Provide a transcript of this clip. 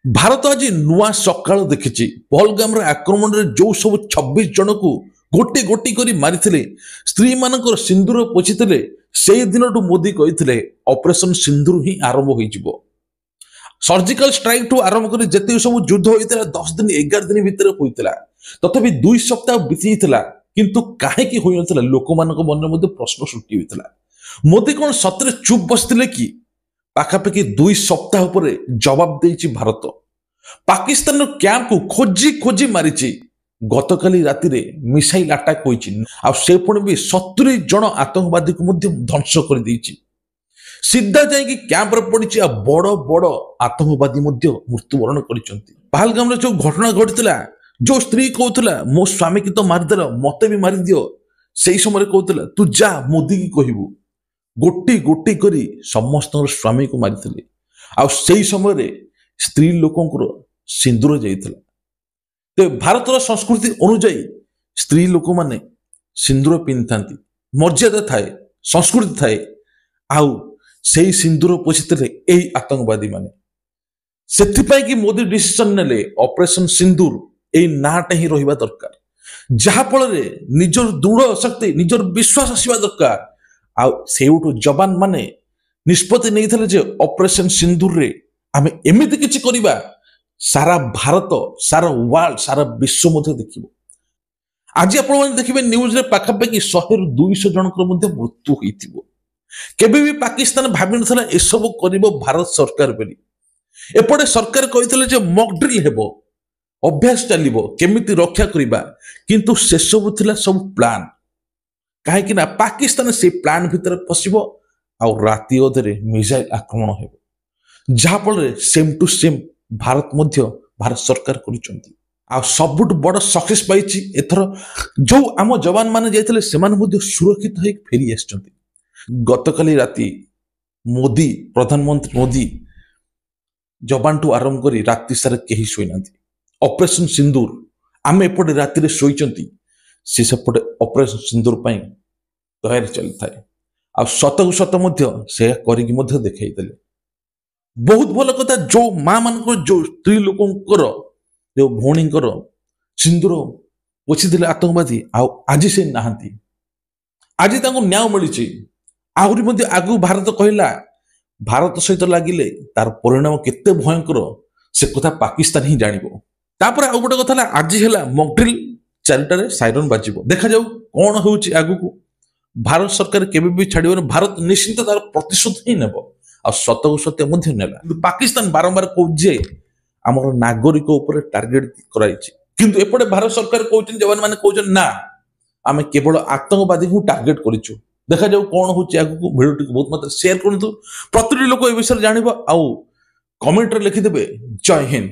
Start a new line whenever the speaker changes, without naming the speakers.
ଭାରତ ଆଜି ନୂଆ ସକାଳ ଦେଖିଛି। ପହଲଗାମର ଆକ୍ରମଣରେ ଯେଉଁ ସବୁ 26 ଜଣକୁ ଗୋଟି ଗୋଟି କରି ମାରିଥିଲେ, ସ୍ତ୍ରୀମାନଙ୍କର ସିନ୍ଦୁର ପୋଛିଥିଲେ, ସେହି ଦିନଠୁ ମୋଦି କହିଥିଲେ ଅପରେସନ ସିନ୍ଦୁର ହିଁ ଆରମ୍ଭ ହୋଇଯିବ। ସର୍ଜିକାଲ ଷ୍ଟ୍ରାଇକ୍ ଠୁ ଆରମ୍ଭ କରି ଯେତିକି ସବୁ ଯୁଦ୍ଧ ହୋଇଥିଲା 10 ଦିନ 11 ଦିନ ଭିତରେ ହୋଇଥିଲା। ତଥାପି 2 ସପ୍ତାହ ବିତିଯାଇଥିଲା, କିନ୍ତୁ କାହିଁକି ହୋଇନଥିଲା ଲୋକମାନଙ୍କ ମନରେ ମଧ୍ୟ ପ୍ରଶ୍ନ ସୃଷ୍ଟି ହୋଇଥିଲା। ମୋଦି କ'ଣ ସତରେ ଚୁପ୍ ବସିଥିଲେ କି? ପାଖାପାଖି 2 ସପ୍ତାହ ପରେ ଜବାବ ଦେଇଛି ଭାରତ। ପାକିସ୍ତାନର କ୍ୟାମ୍ପକୁ ଖୋଜି ଖୋଜି ମାରିଛି। ଗତକାଲି ରାତିରେ ମିସାଇଲ ଆଟାକ୍ ହୋଇଛି, ଆଉ ସେ ପୁଣି ବି 70 ଜଣ ଆତଙ୍କବାଦୀକୁ ମଧ୍ୟ ଧ୍ୱଂସ କରିଦେଇଛି। ସିଧା ଯାଇକି କ୍ୟାମ୍ପରେ ପଡ଼ିଛି, ଆଉ ବଡ଼ ବଡ଼ ଆତଙ୍କବାଦୀ ମଧ୍ୟ ମୃତ୍ୟୁବରଣ କରିଛନ୍ତି। ପହଲଗାମରେ ଯୋଉ ଘଟଣା ଘଟିଥିଲା, ଯୋଉ ସ୍ତ୍ରୀ କହୁଥିଲା ମୋ ସ୍ୱାମୀକି ତ ମାରିଦେଲ, ମତେ ବି ମାରିଦିଅ, ସେଇ ସମୟରେ କହୁଥିଲା ତୁ ଯା ମୋଦିକି କହିବୁ। ଗୋଟି ଗୋଟି କରି ସମସ୍ତଙ୍କର ସ୍ୱାମୀକୁ ମାରିଥିଲେ, ଆଉ ସେଇ ସମୟରେ ସ୍ତ୍ରୀ ଲୋକଙ୍କର ସିନ୍ଦୁର ଯାଇଥିଲା। ତେବେ ଭାରତର ସଂସ୍କୃତି ଅନୁଯାୟୀ ସ୍ତ୍ରୀ ଲୋକମାନେ ସିନ୍ଦୁର ପିନ୍ଧିଥାନ୍ତି, ମର୍ଯ୍ୟାଦା ଥାଏ, ସଂସ୍କୃତି ଥାଏ। ଆଉ ସେଇ ସିନ୍ଦୁର ପୋଛିଥିଲେ ଏହି ଆତଙ୍କବାଦୀ ମାନେ। ସେଥିପାଇଁ କି ମୋଦି ଡିସିସନ ନେଲେ ଅପରେସନ ସିନ୍ଦୁର ଏଇ ନାଁଟା ହିଁ ରହିବା ଦରକାର, ଯାହାଫଳରେ ନିଜର ଦୃଢ଼ ଶକ୍ତି, ନିଜର ବିଶ୍ୱାସ ଆସିବା ଦରକାର। ଆଉ ସେଇଠୁ ଯବାନ ମାନେ ନିଷ୍ପତ୍ତି ନେଇଥିଲେ ଯେ ଅପରେସନ ସିନ୍ଦୁରରେ ଆମେ ଏମିତି କିଛି କରିବା ସାରା ଭାରତ, ସାରା ୱାର୍ଲଡ, ସାରା ବିଶ୍ୱ ମଧ୍ୟ ଦେଖିବ। ଆଜି ଆପଣମାନେ ଦେଖିବେ ନ୍ୟୁଜରେ ପାଖାପାଖି 100ରୁ 200 ଜଣଙ୍କର ମଧ୍ୟ ମୃତ୍ୟୁ ହୋଇଥିବ। କେବେ ବି ପାକିସ୍ତାନ ଭାବିନଥିଲା ଏସବୁ କରିବ ଭାରତ ସରକାର ବୋଲି। ଏପଟେ ସରକାର କହିଥିଲେ ଯେ ମକ୍ ଡ୍ରିଲ୍ ହେବ, ଅଭ୍ୟାସ ଚାଲିବ, କେମିତି ରକ୍ଷା କରିବା, କିନ୍ତୁ ସେସବୁ ଥିଲା ସବୁ ପ୍ଲାନ୍। କାହିଁକି ନା ପାକିସ୍ତାନ ସେଇ ପ୍ଲାନ୍ ଭିତରେ ପଶିବ, ଆଉ ରାତି ଅଧରେ ମିସାଇଲ ଆକ୍ରମଣ ହେବ, ଯାହାଫଳରେ ସେମ୍ ଟୁ ସେମ୍ ଭାରତ ମଧ୍ୟ ଭାରତ ସରକାର କରିଛନ୍ତି। ଆଉ ସବୁଠୁ ବଡ଼ ସକ୍ସେସ୍ ପାଇଛି ଏଥର, ଯୋଉ ଆମ ଯବାନ ମାନେ ଯାଇଥିଲେ ସେମାନେ ମଧ୍ୟ ସୁରକ୍ଷିତ ହୋଇ ଫେରି ଆସିଛନ୍ତି। ଗତକାଲି ରାତି ମୋଦି, ପ୍ରଧାନମନ୍ତ୍ରୀ ମୋଦି ଯବାନଠୁ ଆରମ୍ଭ କରି ରାତି ସାରା କେହି ଶୋଇନାହାନ୍ତି। ଅପରେସନ ସିନ୍ଦୁର ଆମେ ଏପଟେ ରାତିରେ ଶୋଇଛନ୍ତି, ସେ ସେପଟେ ଅପରେସନ ସିନ୍ଦୁର ପାଇଁ ତୟାରୀ ଚାଲିଥାଏ। ଆଉ ସତକୁ ସତ ମଧ୍ୟ ସେୟା କରିକି ମଧ୍ୟ ଦେଖାଇଦେଲେ। ବହୁତ ଭଲ କଥା। ଯୋଉ ମା ମାନଙ୍କର, ଯୋଉ ସ୍ତ୍ରୀ ଲୋକଙ୍କର, ଯୋଉ ଭଉଣୀଙ୍କର ସିନ୍ଦୁର ପୋଛିଥିଲେ ଆତଙ୍କବାଦୀ, ଆଉ ଆଜି ସେ ନାହାନ୍ତି। ଆଜି ତାଙ୍କୁ ନ୍ୟାୟ ମିଳିଛି। ଆହୁରି ମଧ୍ୟ ଆଗକୁ ଭାରତ କହିଲା, ଭାରତ ସହିତ ଲାଗିଲେ ତାର ପରିଣାମ କେତେ ଭୟଙ୍କର ସେ କଥା ପାକିସ୍ତାନ ହିଁ ଜାଣିବ। ତାପରେ ଆଉ ଗୋଟେ କଥା ହେଲା, ଆଜି ହେଲା ମକଡ୍ରିଲ୍, 4ଟାରେ ସାଇରନ୍ ବାଜିବ। ଦେଖାଯାଉ କଣ ହେଉଛି ଆଗକୁ। ଭାରତ ସରକାର କେବେ ବି ଛାଡ଼ିବନି। ଭାରତ ନିଶ୍ଚିତ ତାର ପ୍ରତିଶୋଧ ହିଁ ନେବ, ଆଉ ସତକୁ ସତ୍ୟ ମଧ୍ୟ ନେଲା। କିନ୍ତୁ ପାକିସ୍ତାନ ବାରମ୍ବାର କହୁଛି ଯେ ଆମର ନାଗରିକ ଉପରେ ଟାର୍ଗେଟ କରାଯାଇଛି, କିନ୍ତୁ ଏପଟେ ଭାରତ ସରକାର କହୁଛନ୍ତି, ଯବାନ ମାନେ କହୁଛନ୍ତି ନା, ଆମେ କେବଳ ଆତଙ୍କବାଦୀଙ୍କୁ ଟାର୍ଗେଟ କରିଛୁ। ଦେଖାଯାଉ କଣ ହଉଛି ଆଗକୁ। ଭିଡ଼ିଓଟିକୁ ବହୁତ ମାତ୍ରାରେ ସେୟାର କରନ୍ତୁ, ପ୍ରତିଟି ଲୋକ ଏ ବିଷୟରେ ଜାଣିବ। ଆଉ କମେଣ୍ଟରେ ଲେଖିଦେବେ ଜୟ ହିନ୍ଦ।